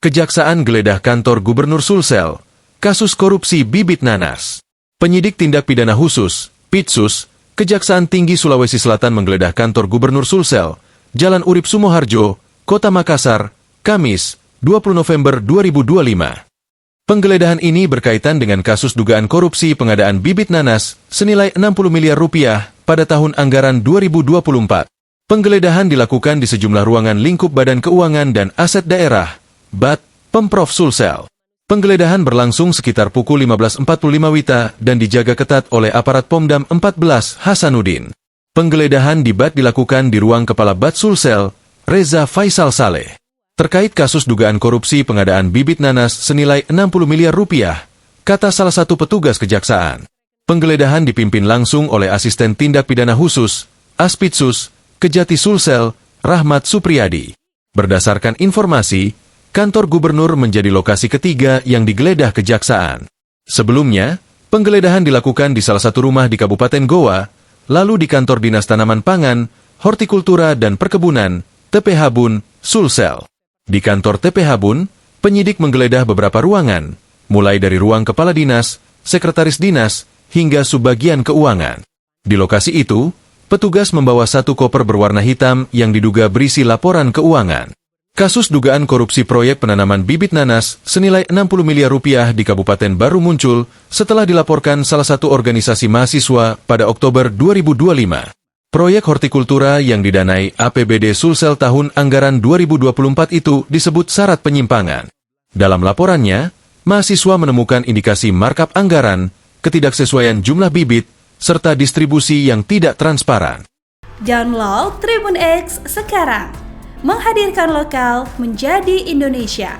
Kejaksaan geledah kantor Gubernur Sulsel, kasus korupsi bibit nanas. Penyidik tindak pidana khusus, Pitsus, Kejaksaan Tinggi Sulawesi Selatan menggeledah kantor Gubernur Sulsel, Jalan Urip Sumoharjo, Kota Makassar, Kamis, 20 November 2025. Penggeledahan ini berkaitan dengan kasus dugaan korupsi pengadaan bibit nanas senilai 60 miliar rupiah pada tahun anggaran 2024. Penggeledahan dilakukan di sejumlah ruangan lingkup Badan Keuangan dan Aset Daerah, BAD, Pemprov Sulsel. Penggeledahan berlangsung sekitar pukul 15.45 WITA dan dijaga ketat oleh aparat Pomdam 14 Hasanuddin. Penggeledahan di BAD dilakukan di ruang Kepala BAD Sulsel, Reza Faisal Saleh. Terkait kasus dugaan korupsi pengadaan bibit nanas senilai 60 miliar rupiah, kata salah satu petugas kejaksaan. Penggeledahan dipimpin langsung oleh Asisten Tindak Pidana Khusus, Aspitsus, Kejati Sulsel, Rahmat Supriyadi. Berdasarkan informasi, kantor gubernur menjadi lokasi ketiga yang digeledah kejaksaan. Sebelumnya, penggeledahan dilakukan di salah satu rumah di Kabupaten Goa, lalu di kantor Dinas Tanaman Pangan, Hortikultura dan Perkebunan, TPH Bun, Sulsel. Di kantor TPH Bun, penyidik menggeledah beberapa ruangan, mulai dari ruang kepala dinas, sekretaris dinas, hingga subbagian keuangan. Di lokasi itu, petugas membawa satu koper berwarna hitam yang diduga berisi laporan keuangan. Kasus dugaan korupsi proyek penanaman bibit nanas senilai 60 miliar rupiah di Kabupaten baru muncul setelah dilaporkan salah satu organisasi mahasiswa pada Oktober 2025. Proyek hortikultura yang didanai APBD Sulsel tahun anggaran 2024 itu disebut syarat penyimpangan. Dalam laporannya, mahasiswa menemukan indikasi markup anggaran, ketidaksesuaian jumlah bibit, serta distribusi yang tidak transparan. Download Tribun X sekarang, menghadirkan lokal menjadi Indonesia.